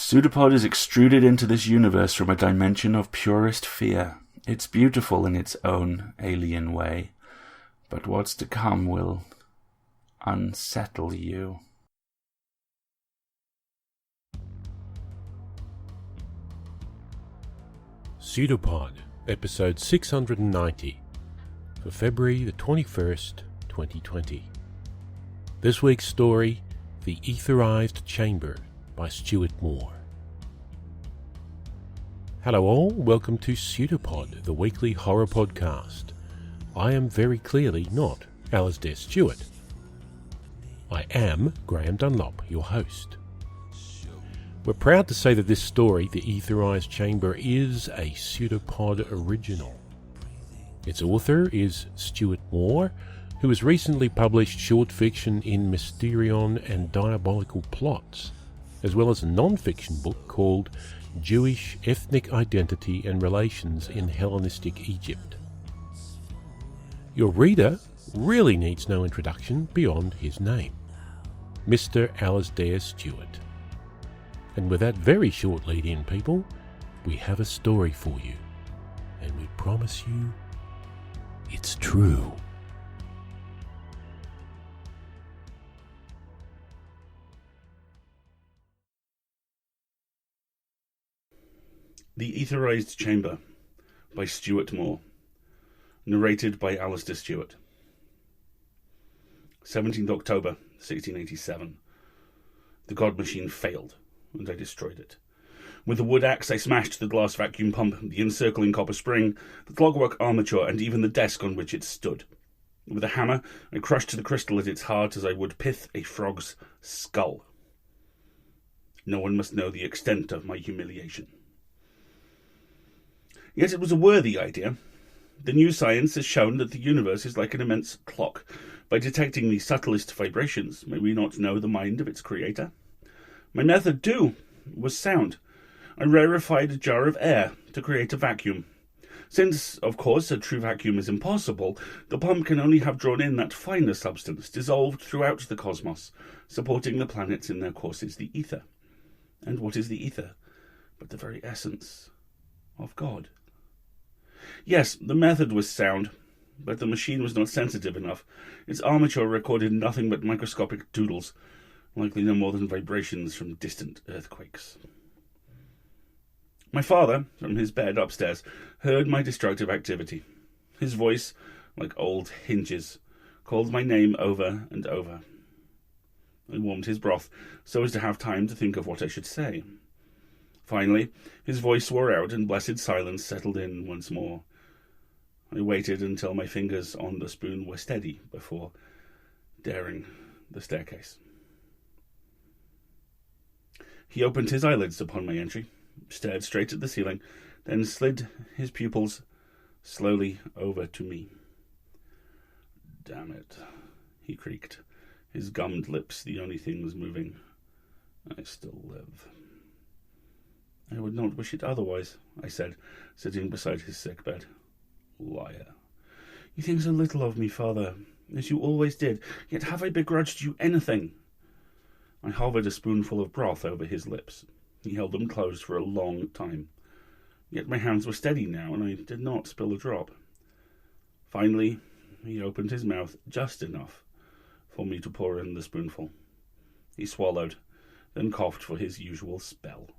PseudoPod is extruded into this universe from a dimension of purest fear. It's beautiful in its own alien way, but what's to come will unsettle you. PseudoPod, episode 690, for February the 21st, 2020. This week's story, The Aetherised Chamber, by Stuart Moore. Hello all, welcome to PseudoPod, the weekly horror podcast. I am very clearly not Alasdair Stewart. I am Graham Dunlop, your host. We're proud to say that this story, The Aetherised Chamber, is a PseudoPod original. Its author is Stuart Moore, who has recently published short fiction in Mysterion and Diabolical Plots, as well as a non-fiction book called Jewish Ethnic Identity and Relations in Hellenistic Egypt. Your reader really needs no introduction beyond his name, Mr. Alasdair Stewart. And with that very short lead-in, people, we have a story for you, and we promise you it's true. The Aetherised Chamber by Stuart Moore. Narrated by Alasdair Stewart. 17th October 1687. The God Machine failed, and I destroyed it. With a wood axe I smashed the glass vacuum pump, the encircling copper spring, the clockwork armature, and even the desk on which it stood. With a hammer I crushed the crystal at its heart as I would pith a frog's skull. No one must know the extent of my humiliation. Yet it was a worthy idea. The new science has shown that the universe is like an immense clock. By detecting the subtlest vibrations, may we not know the mind of its creator? My method, too, was sound. I rarefied a jar of air to create a vacuum. Since, of course, a true vacuum is impossible, the pump can only have drawn in that finer substance dissolved throughout the cosmos, supporting the planets in their courses, the ether. And what is the ether but the very essence of God? Yes, the method was sound, but the machine was not sensitive enough. Its armature recorded nothing but microscopic doodles, likely no more than vibrations from distant earthquakes. My father, from his bed upstairs, heard my destructive activity. His voice, like old hinges, called my name over and over. I warmed his broth so as to have time to think of what I should say. Finally, his voice wore out and blessed silence settled in once more. I waited until my fingers on the spoon were steady before daring the staircase. He opened his eyelids upon my entry, stared straight at the ceiling, then slid his pupils slowly over to me. "Damn it," he creaked, his gummed lips the only things moving. "I still live." "I would not wish it otherwise," I said, sitting beside his sick bed. "Liar. You think so little of me, father, as you always did, yet have I begrudged you anything?" I hovered a spoonful of broth over his lips. He held them closed for a long time. Yet my hands were steady now, and I did not spill a drop. Finally, he opened his mouth just enough for me to pour in the spoonful. He swallowed, then coughed for his usual spell.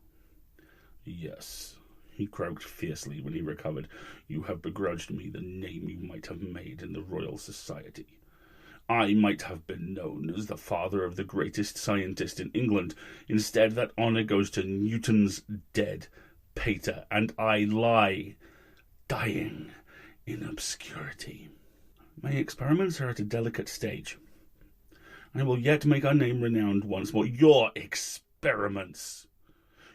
"Yes," he croaked fiercely when he recovered. "You have begrudged me the name you might have made in the Royal Society. I might have been known as the father of the greatest scientist in England. Instead, that honour goes to Newton's dead pater, and I lie, dying in obscurity. My experiments are at a delicate stage. I will yet make our name renowned once more." "Your experiments!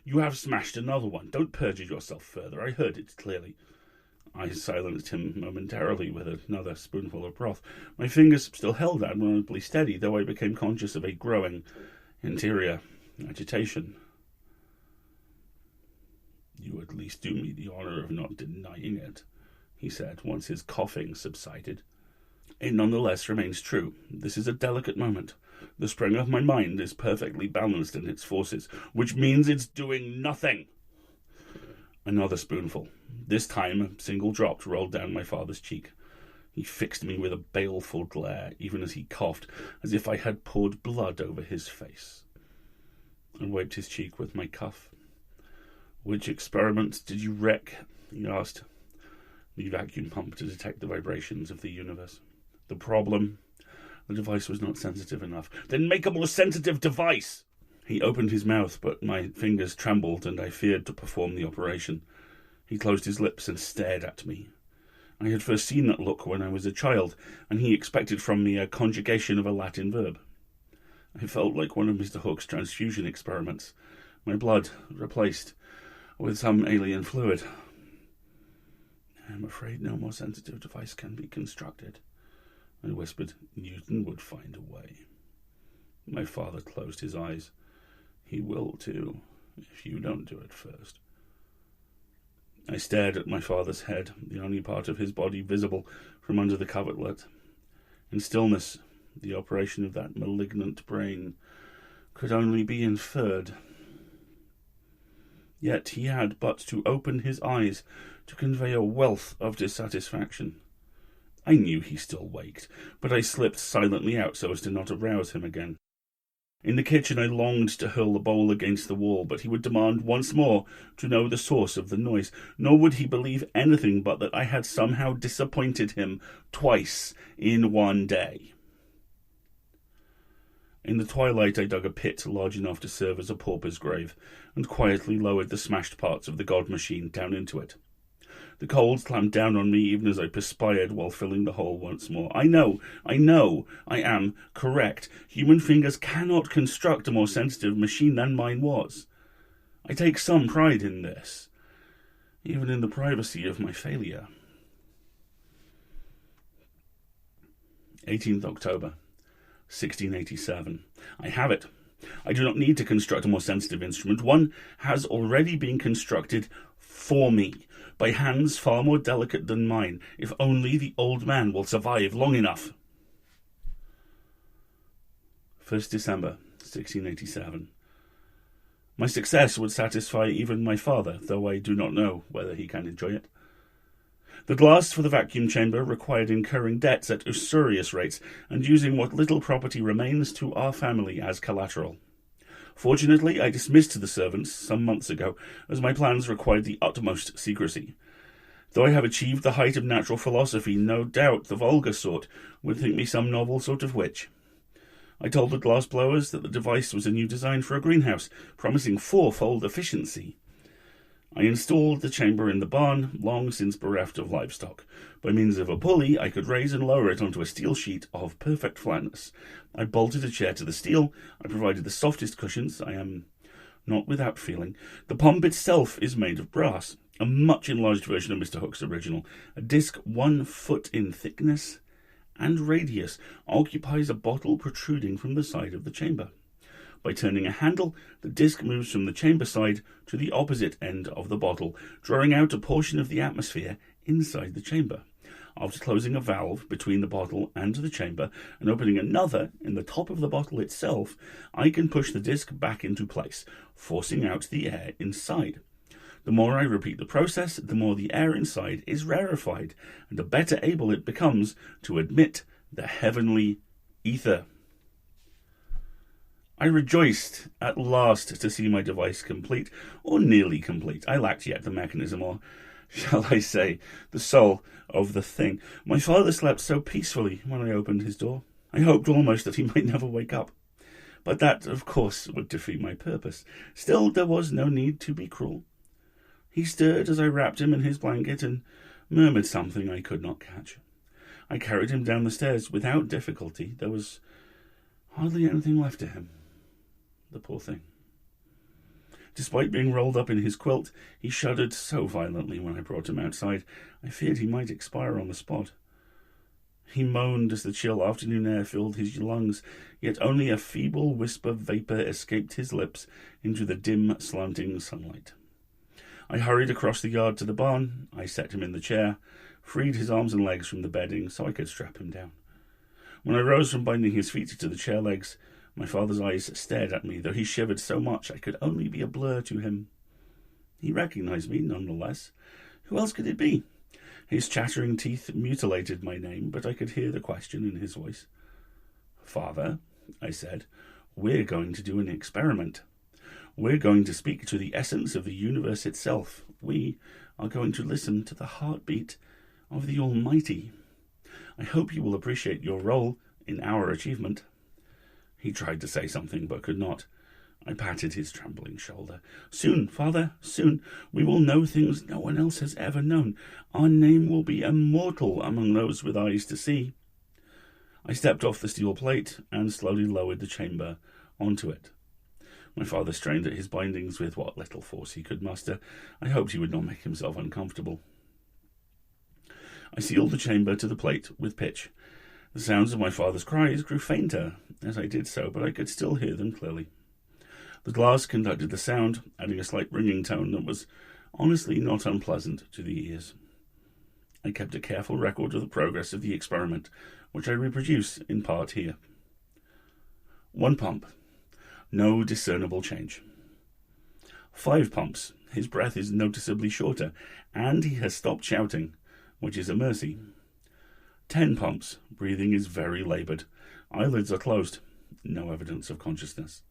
You have smashed another one. Don't perjure yourself further. I heard it clearly." I silenced him momentarily with another spoonful of broth. My fingers still held admirably steady, though I became conscious of a growing interior agitation. "You at least do me the honour of not denying it," he said, once his coughing subsided. "It nonetheless remains true. This is a delicate moment. The spring of my mind is perfectly balanced in its forces, which means it's doing nothing. Another spoonful. This time, a single drop rolled down my father's cheek. He fixed me with a baleful glare, even as he coughed, as if I had poured blood over his face. I wiped his cheek with my cuff. "Which experiment did you wreck?" he asked. "The vacuum pump to detect the vibrations of the universe." "The problem? The device was not sensitive enough." "Then make a more sensitive device!" He opened his mouth, but my fingers trembled and I feared to perform the operation. He closed his lips and stared at me. I had first seen that look when I was a child, and he expected from me a conjugation of a Latin verb. I felt like one of Mr. Hook's transfusion experiments, my blood replaced with some alien fluid. "I'm afraid no more sensitive device can be constructed," I whispered. "Newton would find a way." My father closed his eyes. "He will too, if you don't do it first." I stared at my father's head, the only part of his body visible from under the coverlet. In stillness, the operation of that malignant brain could only be inferred. Yet he had but to open his eyes to convey a wealth of dissatisfaction. I knew he still waked, but I slipped silently out so as to not arouse him again. In the kitchen I longed to hurl the bowl against the wall, but he would demand once more to know the source of the noise, nor would he believe anything but that I had somehow disappointed him twice in one day. In the twilight I dug a pit large enough to serve as a pauper's grave, and quietly lowered the smashed parts of the god machine down into it. The cold clamped down on me even as I perspired while filling the hole once more. I know, I am correct. Human fingers cannot construct a more sensitive machine than mine was. I take some pride in this, even in the privacy of my failure. 18th October, 1687. I have it. I do not need to construct a more sensitive instrument. One has already been constructed for me, by hands far more delicate than mine, if only the old man will survive long enough. 1st December, 1687. My success would satisfy even my father, though I do not know whether he can enjoy it. The glass for the vacuum chamber required incurring debts at usurious rates and using what little property remains to our family as collateral. Fortunately, I dismissed the servants some months ago, as my plans required the utmost secrecy. Though I have achieved the height of natural philosophy, no doubt the vulgar sort would think me some novel sort of witch. I told the glass blowers that the device was a new design for a greenhouse, promising fourfold efficiency. I installed the chamber in the barn, long since bereft of livestock. By means of a pulley, I could raise and lower it onto a steel sheet of perfect flatness. I bolted a chair to the steel. I provided the softest cushions. I am not without feeling. The pump itself is made of brass, a much enlarged version of Mr. Hook's original. A disc 1 foot in thickness and radius occupies a bottle protruding from the side of the chamber. By turning a handle, the disc moves from the chamber side to the opposite end of the bottle, drawing out a portion of the atmosphere inside the chamber. After closing a valve between the bottle and the chamber and opening another in the top of the bottle itself, I can push the disc back into place, forcing out the air inside. The more I repeat the process, the more the air inside is rarefied, and the better able it becomes to admit the heavenly ether. I rejoiced at last to see my device complete, or nearly complete. I lacked yet the mechanism, or, shall I say, the soul of the thing. My father slept so peacefully when I opened his door. I hoped almost that he might never wake up. But that, of course, would defeat my purpose. Still, there was no need to be cruel. He stirred as I wrapped him in his blanket and murmured something I could not catch. I carried him down the stairs without difficulty. There was hardly anything left to him. The poor thing. Despite being rolled up in his quilt, he shuddered so violently when I brought him outside, I feared he might expire on the spot. He moaned as the chill afternoon air filled his lungs, yet only a feeble wisp of vapour escaped his lips into the dim, slanting sunlight. I hurried across the yard to the barn. I set him in the chair, freed his arms and legs from the bedding so I could strap him down. When I rose from binding his feet to the chair legs, my father's eyes stared at me, though he shivered so much I could only be a blur to him. He recognized me, nonetheless. Who else could it be? His chattering teeth mutilated my name, but I could hear the question in his voice. "Father," I said, "we're going to do an experiment. We're going to speak to the essence of the universe itself. We are going to listen to the heartbeat of the Almighty. I hope you will appreciate your role in our achievement." He tried to say something, but could not. I patted his trembling shoulder. "Soon, Father, soon, we will know things no one else has ever known. Our name will be immortal among those with eyes to see." I stepped off the steel plate and slowly lowered the chamber onto it. My father strained at his bindings with what little force he could muster. I hoped he would not make himself uncomfortable. I sealed the chamber to the plate with pitch. The sounds of my father's cries grew fainter as I did so, but I could still hear them clearly. The glass conducted the sound, adding a slight ringing tone that was honestly not unpleasant to the ears. I kept a careful record of the progress of the experiment, which I reproduce in part here. 1 pump. No discernible change. 5 pumps. His breath is noticeably shorter, and he has stopped shouting, which is a mercy. 10 pumps. Breathing is very laboured. Eyelids are closed. No evidence of consciousness.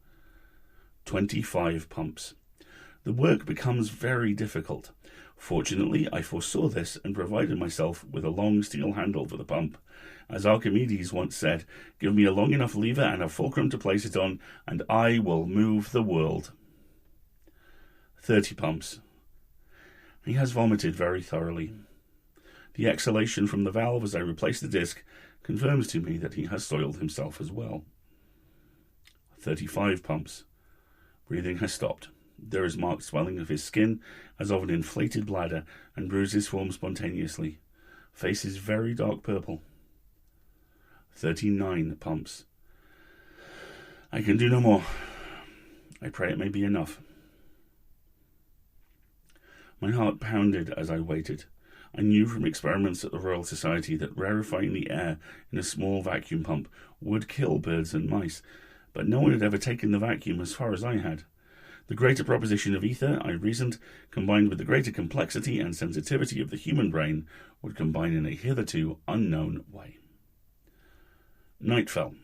25 pumps. The work becomes very difficult. Fortunately, I foresaw this and provided myself with a long steel handle for the pump. As Archimedes once said, "Give me a long enough lever and a fulcrum to place it on, and I will move the world." 30 pumps. He has vomited very thoroughly. The exhalation from the valve as I replace the disc confirms to me that he has soiled himself as well. 35 pumps. Breathing has stopped. There is marked swelling of his skin, as of an inflated bladder, and bruises form spontaneously. Face is very dark purple. 39 pumps. I can do no more. I pray it may be enough. My heart pounded as I waited. I knew from experiments at the Royal Society that rarefying the air in a small vacuum pump would kill birds and mice, but no one had ever taken the vacuum as far as I had. The greater proposition of ether, I reasoned, combined with the greater complexity and sensitivity of the human brain, would combine in a hitherto unknown way. Night fell.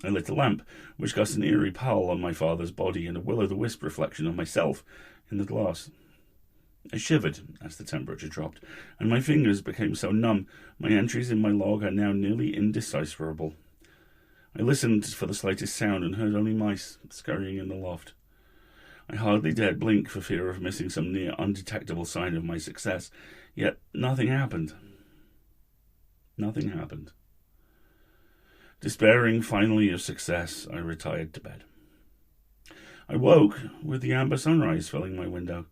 I lit a lamp, which cast an eerie pall on my father's body and a will-o'-the-wisp reflection of myself in the glass. I shivered as the temperature dropped, and my fingers became so numb my entries in my log are now nearly indecipherable. I listened for the slightest sound and heard only mice scurrying in the loft. I hardly dared blink for fear of missing some near undetectable sign of my success, yet nothing happened. Nothing happened. Despairing finally of success, I retired to bed. I woke with the amber sunrise filling my window.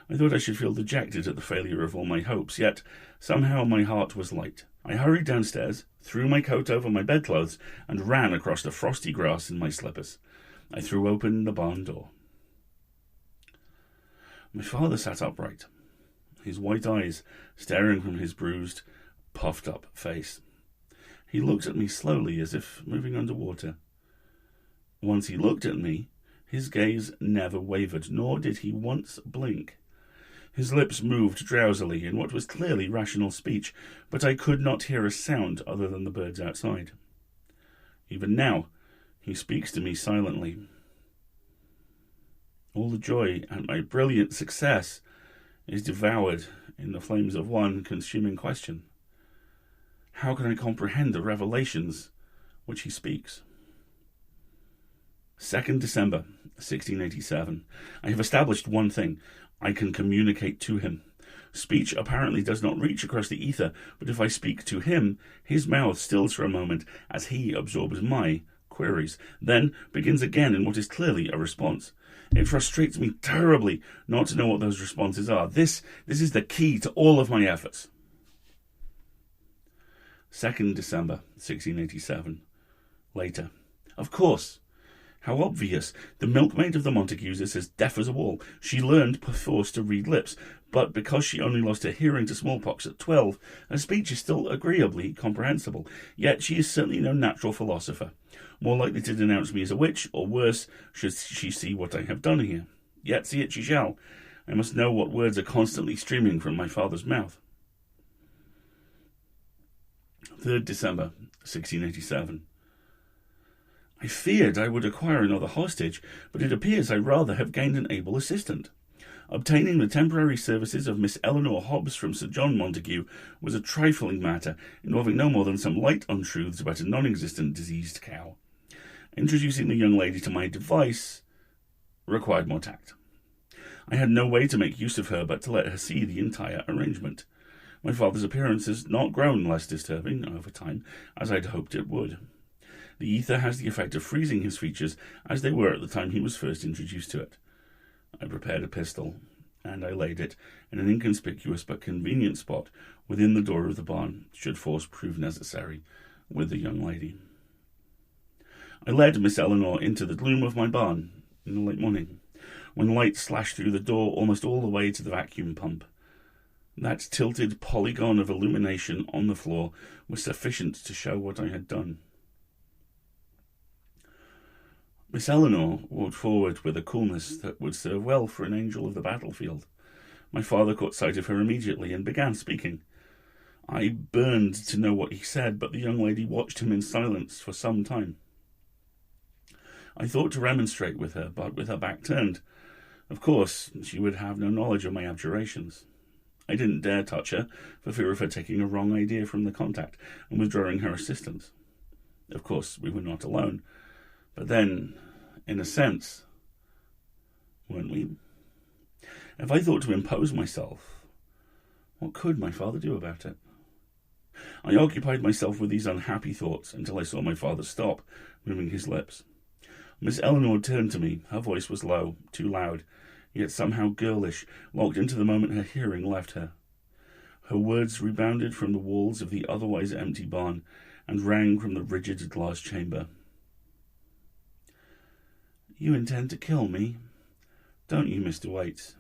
I thought I should feel dejected at the failure of all my hopes, yet somehow my heart was light. I hurried downstairs, threw my coat over my bedclothes, and ran across the frosty grass in my slippers. I threw open the barn door. My father sat upright, his white eyes staring from his bruised, puffed-up face. He looked at me slowly, as if moving underwater. Once he looked at me, his gaze never wavered, nor did he once blink. His lips moved drowsily in what was clearly rational speech, but I could not hear a sound other than the birds outside. Even now, he speaks to me silently. All the joy at my brilliant success is devoured in the flames of one consuming question. How can I comprehend the revelations which he speaks? 2nd December, 1687. I have established one thing. I can communicate to him. Speech apparently does not reach across the ether, but if I speak to him, his mouth stills for a moment as he absorbs my queries, then begins again in what is clearly a response. It frustrates me terribly not to know what those responses are. This is the key to all of my efforts. 2nd December, 1687. Later. Of course. How obvious! The milkmaid of the Montagues is as deaf as a wall. She learned perforce to read lips, but because she only lost her hearing to smallpox at 12, her speech is still agreeably comprehensible. Yet she is certainly no natural philosopher, more likely to denounce me as a witch, or worse, should she see what I have done here. Yet see it she shall. I must know what words are constantly streaming from my father's mouth. 3rd December, 1687. I feared I would acquire another hostage, but it appears I rather have gained an able assistant. Obtaining the temporary services of Miss Eleanor Hobbs from Sir John Montague was a trifling matter, involving no more than some light untruths about a non-existent diseased cow. Introducing the young lady to my device required more tact. I had no way to make use of her but to let her see the entire arrangement. My father's appearance has not grown less disturbing over time, as I'd hoped it would. The ether has the effect of freezing his features as they were at the time he was first introduced to it. I prepared a pistol, and I laid it in an inconspicuous but convenient spot within the door of the barn, should force prove necessary, with the young lady. I led Miss Eleanor into the gloom of my barn in the late morning, when light slashed through the door almost all the way to the vacuum pump. That tilted polygon of illumination on the floor was sufficient to show what I had done. Miss Eleanor walked forward with a coolness that would serve well for an angel of the battlefield. My father caught sight of her immediately and began speaking. I burned to know what he said, but the young lady watched him in silence for some time. I thought to remonstrate with her, but with her back turned. Of course, she would have no knowledge of my abjurations. I didn't dare touch her, for fear of her taking a wrong idea from the contact and withdrawing her assistance. Of course, we were not alone. But then, in a sense, weren't we? If I thought to impose myself, what could my father do about it? I occupied myself with these unhappy thoughts until I saw my father stop, moving his lips. Miss Eleanor turned to me. Her voice was low, too loud, yet somehow girlish, locked into the moment her hearing left her. Her words rebounded from the walls of the otherwise empty barn and rang from the rigid glass chamber. You intend to kill me, don't you, Mr. Waits?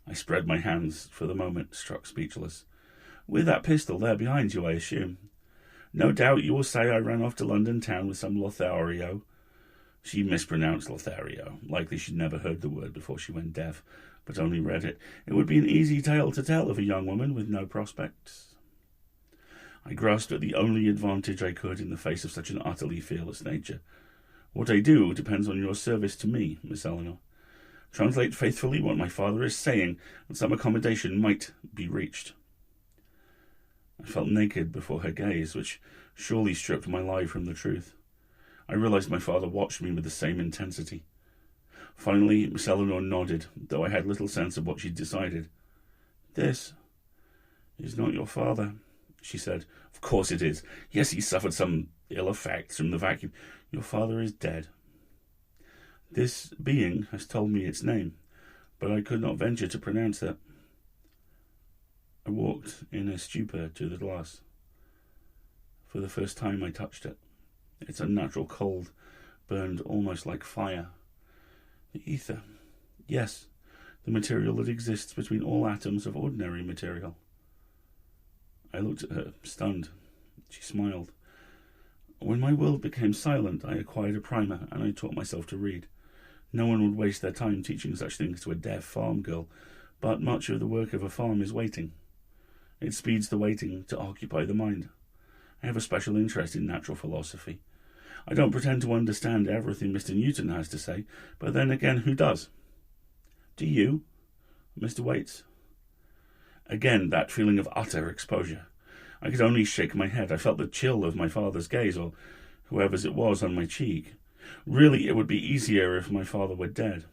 I spread my hands, for the moment struck speechless. With that pistol there behind you, I assume. No doubt you will say I ran off to London town with some Lothario. She mispronounced Lothario. Likely she'd never heard the word before she went deaf, but only read it. It would be an easy tale to tell of a young woman with no prospects. I grasped at the only advantage I could in the face of such an utterly fearless nature. What I do depends on your service to me, Miss Eleanor. Translate faithfully what my father is saying, and some accommodation might be reached. I felt naked before her gaze, which surely stripped my lie from the truth. I realized my father watched me with the same intensity. Finally, Miss Eleanor nodded, though I had little sense of what she'd decided. This is not your father, she said. Of course it is. Yes, he suffered some ill effects from the vacuum. Your father is dead. This being has told me its name, but I could not venture to pronounce it. I walked in a stupor to the glass. For the first time I touched it. Its unnatural cold burned almost like fire. The ether. Yes, the material that exists between all atoms of ordinary material. I looked at her, stunned. She smiled. When my world became silent, I acquired a primer, and I taught myself to read. No one would waste their time teaching such things to a deaf farm girl, but much of the work of a farm is waiting. It speeds the waiting to occupy the mind. I have a special interest in natural philosophy. I don't pretend to understand everything Mr. Newton has to say, but then again, who does? Do you, Mr. Waits? Again, that feeling of utter exposure. I could only shake my head. I felt the chill of my father's gaze, or whoever's it was, on my cheek. Really, it would be easier if my father were dead.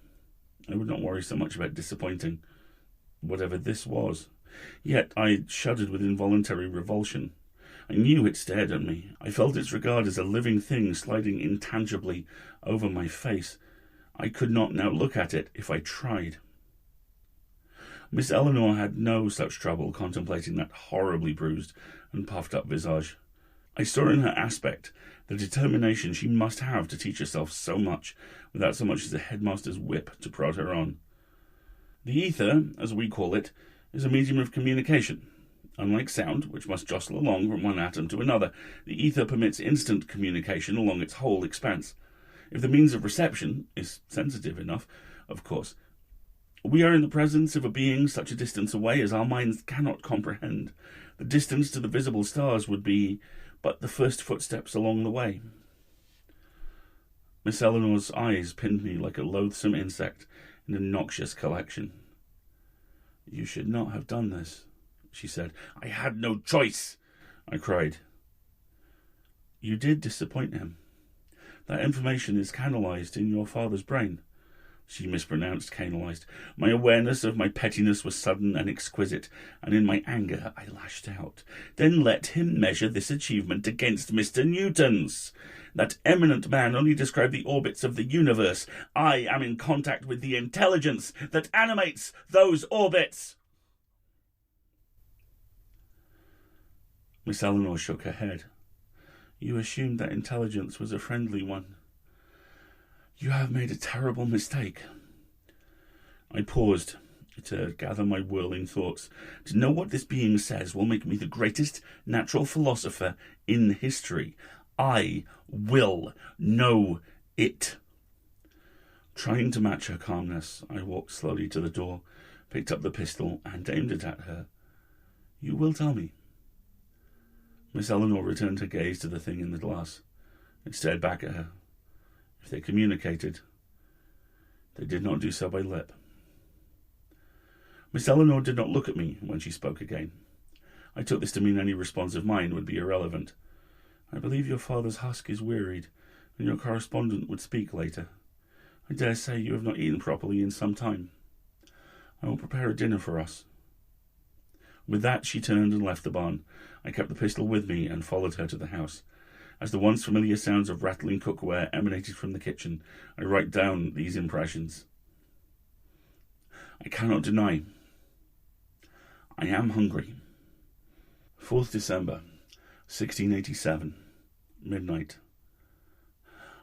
I would not worry so much about disappointing whatever this was. Yet I shuddered with involuntary revulsion. I knew it stared at me. I felt its regard as a living thing sliding intangibly over my face. I could not now look at it if I tried. Miss Eleanor had no such trouble contemplating that horribly bruised and puffed-up visage. I saw in her aspect the determination she must have to teach herself so much without so much as a headmaster's whip to prod her on. The ether, as we call it, is a medium of communication. Unlike sound, which must jostle along from one atom to another, the ether permits instant communication along its whole expanse. If the means of reception is sensitive enough, of course. We are in the presence of a being such a distance away as our minds cannot comprehend. The distance to the visible stars would be but the first footsteps along the way. Miss Eleanor's eyes pinned me like a loathsome insect in a noxious collection. "You should not have done this," she said. "I had no choice," I cried. "You did disappoint him. That information is canalized in your father's brain." She mispronounced canalized. My awareness of my pettiness was sudden and exquisite, and in my anger I lashed out. "Then let him measure this achievement against Mr. Newton's. That eminent man only described the orbits of the universe. I am in contact with the intelligence that animates those orbits." Miss Eleanor shook her head. "You assumed that intelligence was a friendly one. You have made a terrible mistake." I paused to gather my whirling thoughts. To know what this being says will make me the greatest natural philosopher in history. I will know it. Trying to match her calmness, I walked slowly to the door, picked up the pistol, and aimed it at her. "You will tell me." Miss Eleanor returned her gaze to the thing in the glass. It stared back at her. If they communicated, they did not do so by lip. Miss Eleanor did not look at me when she spoke again. I took this to mean any response of mine would be irrelevant. "I believe your father's husk is wearied, and your correspondent would speak later. I dare say you have not eaten properly in some time. I will prepare a dinner for us." With that, she turned and left the barn. I kept the pistol with me and followed her to the house. As the once familiar sounds of rattling cookware emanated from the kitchen, I write down these impressions. I cannot deny. I am hungry. 4th December, 1687, midnight.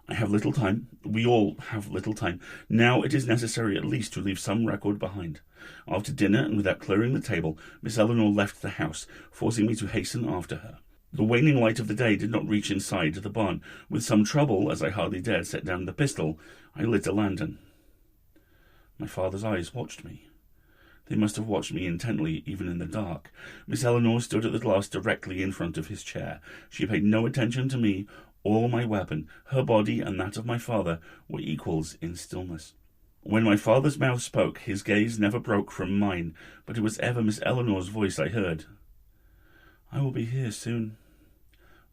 I have little time. We all have little time. Now it is necessary at least to leave some record behind. After dinner, and without clearing the table, Miss Eleanor left the house, forcing me to hasten after her. The waning light of the day did not reach inside the barn. With some trouble, as I hardly dared set down the pistol, I lit a lantern. My father's eyes watched me. They must have watched me intently, even in the dark. Miss Eleanor stood at the glass directly in front of his chair. She paid no attention to me or my weapon. Her body and that of my father were equals in stillness. When my father's mouth spoke, his gaze never broke from mine, but it was ever Miss Eleanor's voice I heard. "I will be here soon.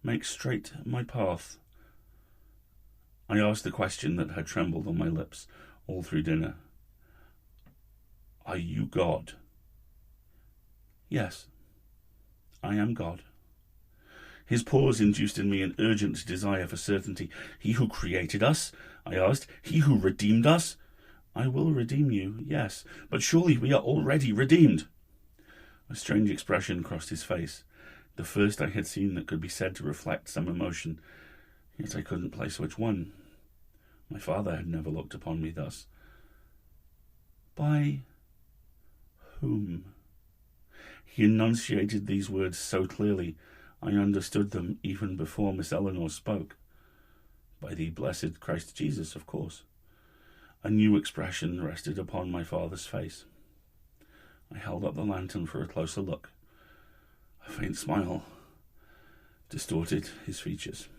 Make straight my path." I asked the question that had trembled on my lips all through dinner. "Are you God?" "Yes, I am God." His pause induced in me an urgent desire for certainty. "He who created us?" I asked. "He who redeemed us?" "I will redeem you, yes, but surely we are already redeemed." A strange expression crossed his face, the first I had seen that could be said to reflect some emotion, yet I couldn't place which one. My father had never looked upon me thus. "By whom?" He enunciated these words so clearly, I understood them even before Miss Eleanor spoke. "By the blessed Christ Jesus, of course." A new expression rested upon my father's face. I held up the lantern for a closer look. A faint smile distorted his features.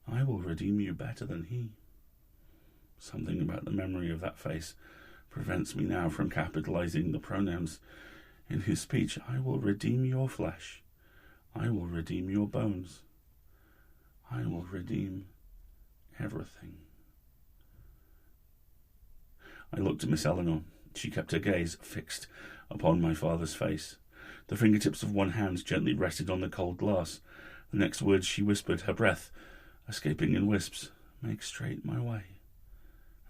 "I will redeem you better than he." Something about the memory of that face prevents me now from capitalizing the pronouns in his speech. "I will redeem your flesh. I will redeem your bones. I will redeem everything." I looked at Miss Eleanor. She kept her gaze fixed upon my father's face. The fingertips of one hand gently rested on the cold glass. The next words she whispered, her breath escaping in wisps. "Make straight my way,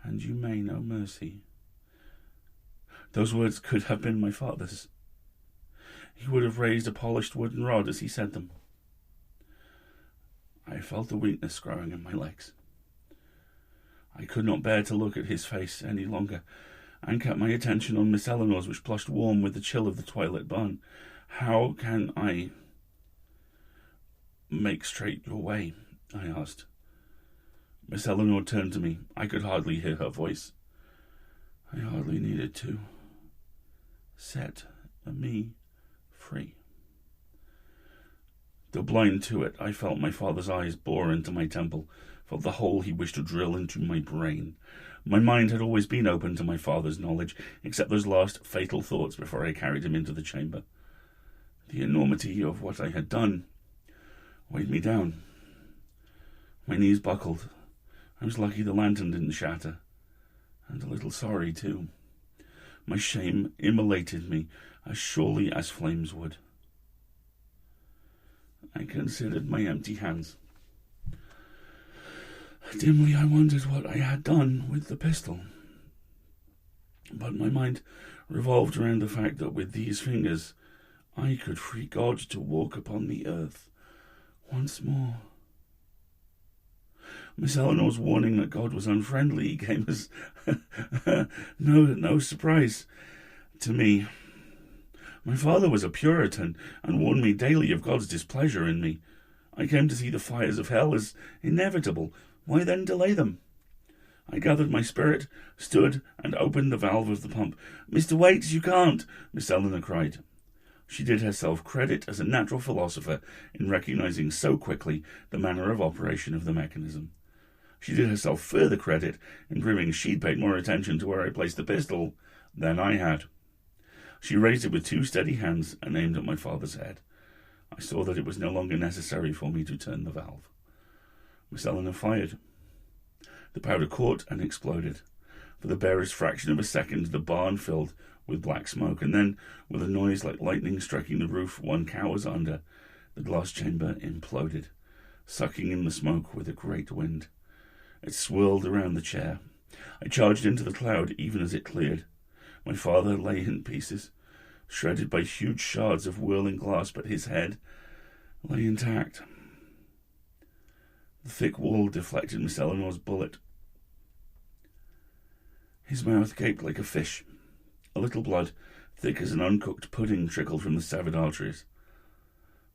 and you may know mercy." Those words could have been my father's. He would have raised a polished wooden rod as he said them. I felt a weakness growing in my legs. I could not bear to look at his face any longer, and kept my attention on Miss Eleanor's, which blushed warm with the chill of the twilight barn. "How can I make straight your way?" I asked. Miss Eleanor turned to me. I could hardly hear her voice. "I hardly needed to. Set me free." Though blind to it, I felt my father's eyes bore into my temple, felt the hole he wished to drill into my brain. My mind had always been open to my father's knowledge, except those last fatal thoughts before I carried him into the chamber. The enormity of what I had done weighed me down. My knees buckled. I was lucky the lantern didn't shatter, and a little sorry too. My shame immolated me as surely as flames would. I considered my empty hands. Dimly I wondered what I had done with the pistol, but my mind revolved around the fact that with these fingers I could free God to walk upon the earth once more. Miss Eleanor's warning that God was unfriendly came as no surprise to me. My father was a Puritan and warned me daily of God's displeasure in me. I came to see the fires of hell as inevitable. Why then delay them? I gathered my spirit, stood, and opened the valve of the pump. "Mr. Waits, you can't!" Miss Eleanor cried. She did herself credit as a natural philosopher in recognizing so quickly the manner of operation of the mechanism. She did herself further credit in proving she'd paid more attention to where I placed the pistol than I had. She raised it with two steady hands and aimed at my father's head. I saw that it was no longer necessary for me to turn the valve. Miss Eleanor fired. The powder caught and exploded. For the barest fraction of a second, the barn filled with black smoke, and then, with a noise like lightning striking the roof one cowers under, the glass chamber imploded, sucking in the smoke with a great wind. It swirled around the chair. I charged into the cloud even as it cleared. My father lay in pieces, shredded by huge shards of whirling glass, but his head lay intact. The thick wall deflected Miss Eleanor's bullet. His mouth gaped like a fish. A little blood, thick as an uncooked pudding, trickled from the severed arteries.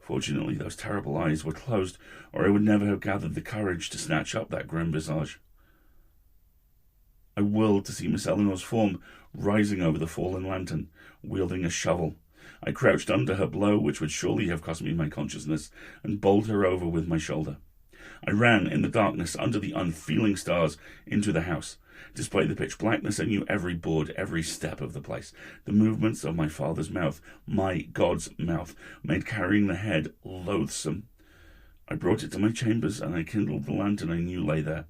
Fortunately, those terrible eyes were closed, or I would never have gathered the courage to snatch up that grim visage. I whirled to see Miss Eleanor's form rising over the fallen lantern, wielding a shovel. I crouched under her blow, which would surely have cost me my consciousness, and bowled her over with my shoulder. I ran in the darkness under the unfeeling stars into the house. Despite the pitch blackness, I knew every board, every step of the place. The movements of my father's mouth, my God's mouth, made carrying the head loathsome. I brought it to my chambers, and I kindled the lantern I knew lay there.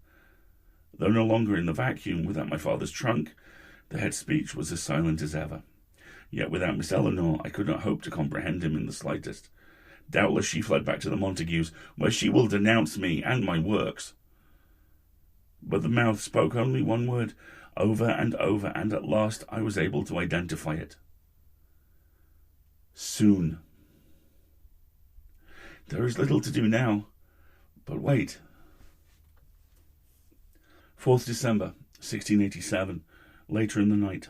Though no longer in the vacuum, without my father's trunk, the head's speech was as silent as ever. Yet without Miss Eleanor, I could not hope to comprehend him in the slightest. Doubtless she fled back to the Montagues, where she will denounce me and my works. But the mouth spoke only one word, over and over, and at last I was able to identify it. Soon. There is little to do now, but wait. 4th December, 1687, later in the night.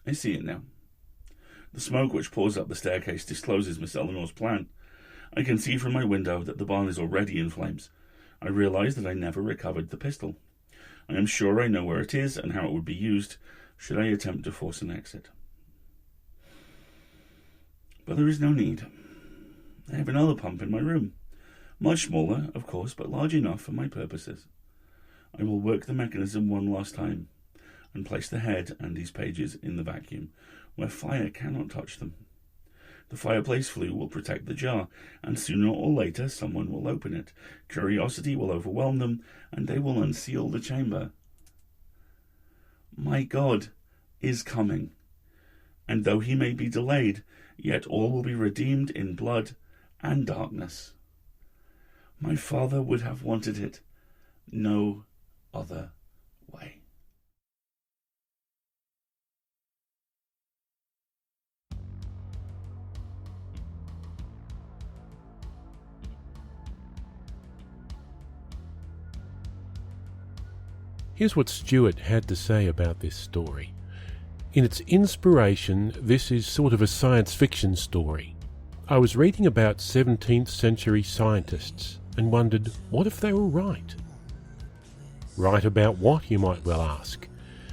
I see it now. The smoke which pours up the staircase discloses Miss Eleanor's plan. I can see from my window that the barn is already in flames. I realise that I never recovered the pistol. I am sure I know where it is and how it would be used should I attempt to force an exit. But there is no need. I have another pump in my room. Much smaller, of course, but large enough for my purposes. I will work the mechanism one last time and place the head and these pages in the vacuum, where fire cannot touch them. The fireplace flue will protect the jar, and sooner or later someone will open it. Curiosity will overwhelm them, and they will unseal the chamber. My God is coming, and though he may be delayed, yet all will be redeemed in blood and darkness. My father would have wanted it no other way. Here's what Stuart had to say about this story. In its inspiration, this is sort of a science fiction story. I was reading about 17th century scientists and wondered, what if they were right? Right about what, you might well ask?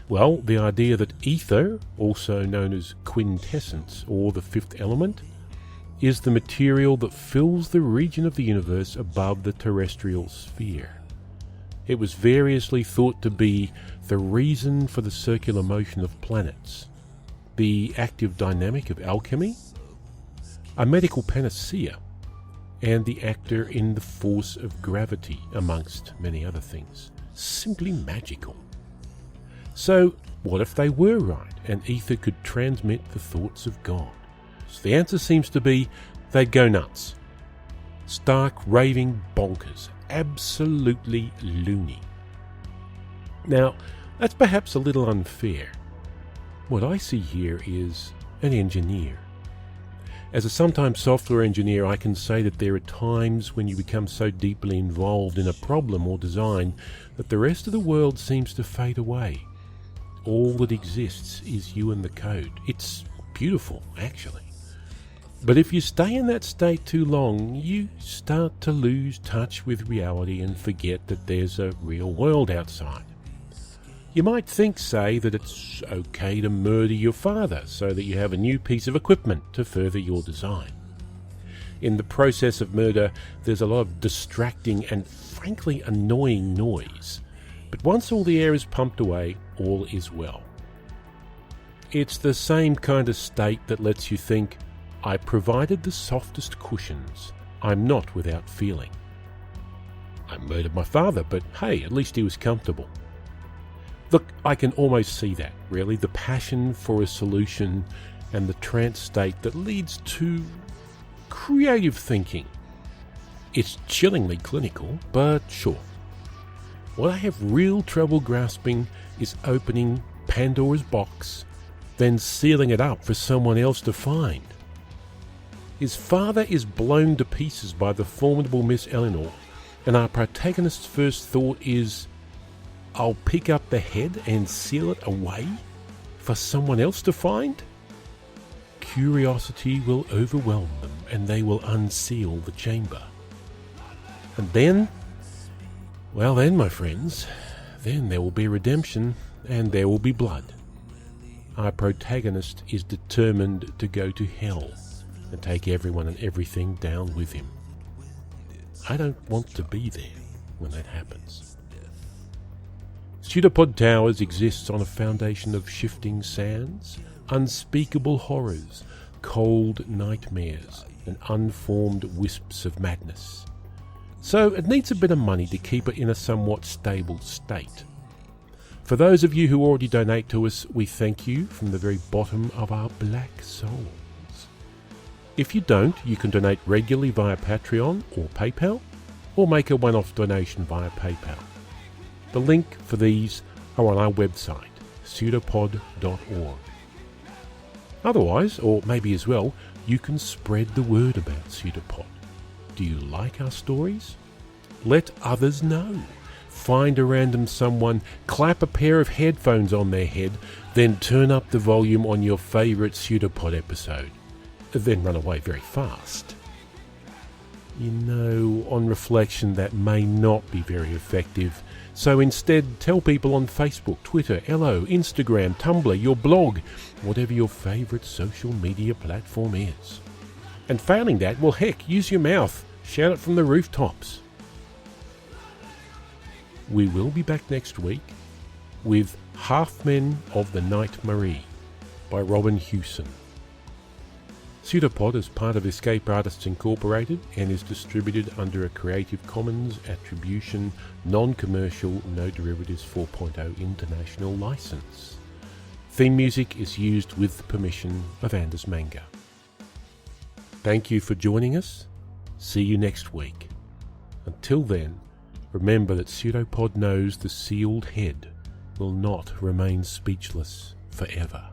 Well, the idea that ether, also known as quintessence or the fifth element, is the material that fills the region of the universe above the terrestrial sphere. It was variously thought to be the reason for the circular motion of planets, the active dynamic of alchemy, a medical panacea, and the actor in the force of gravity, amongst many other things. Simply magical. So, what if they were right and ether could transmit the thoughts of God? So the answer seems to be they'd go nuts. Stark raving bonkers. Absolutely loony. Now, that's perhaps a little unfair. What I see here is an engineer. As a sometime software engineer, I can say that there are times when you become so deeply involved in a problem or design that the rest of the world seems to fade away. All that exists is you and the code. It's beautiful, actually. But if you stay in that state too long, you start to lose touch with reality and forget that there's a real world outside. You might think, say, that it's okay to murder your father so that you have a new piece of equipment to further your design. In the process of murder, there's a lot of distracting and frankly annoying noise. But once all the air is pumped away, all is well. It's the same kind of state that lets you think, I provided the softest cushions. I'm not without feeling. I murdered my father, but hey, at least he was comfortable. Look, I can almost see that, really, the passion for a solution and the trance state that leads to creative thinking. It's chillingly clinical, but sure. What I have real trouble grasping is opening Pandora's box, then sealing it up for someone else to find. His father is blown to pieces by the formidable Miss Eleanor, and our protagonist's first thought is, I'll pick up the head and seal it away for someone else to find? Curiosity will overwhelm them, and they will unseal the chamber. And then, well then, my friends, then there will be redemption, and there will be blood. Our protagonist is determined to go to hell and take everyone and everything down with him. I don't want to be there when that happens. PseudoPod Towers exists on a foundation of shifting sands, unspeakable horrors, cold nightmares, and unformed wisps of madness. So it needs a bit of money to keep it in a somewhat stable state. For those of you who already donate to us, we thank you from the very bottom of our black souls. If you don't, you can donate regularly via Patreon or PayPal, or make a one-off donation via PayPal. The link for these are on our website, pseudopod.org. Otherwise, or maybe as well, you can spread the word about PseudoPod. Do you like our stories? Let others know. Find a random someone, clap a pair of headphones on their head, then turn up the volume on your favourite PseudoPod episode. Then run away very fast. You know, on reflection, that may not be very effective. So instead, tell people on Facebook, Twitter, Ello, Instagram, Tumblr, your blog, whatever your favourite social media platform is. And failing that, well heck, use your mouth. Shout it from the rooftops. We will be back next week with Half-Men of the Night Marie by Robin Hewson. PseudoPod is part of Escape Artists Incorporated and is distributed under a Creative Commons Attribution, Non-Commercial, No Derivatives 4.0 International License. Theme music is used with permission of Anders Manga. Thank you for joining us. See you next week. Until then, remember that PseudoPod knows the sealed head will not remain speechless forever.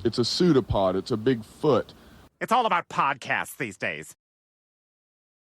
It's a pseudopod. It's a big foot. It's all about podcasts these days.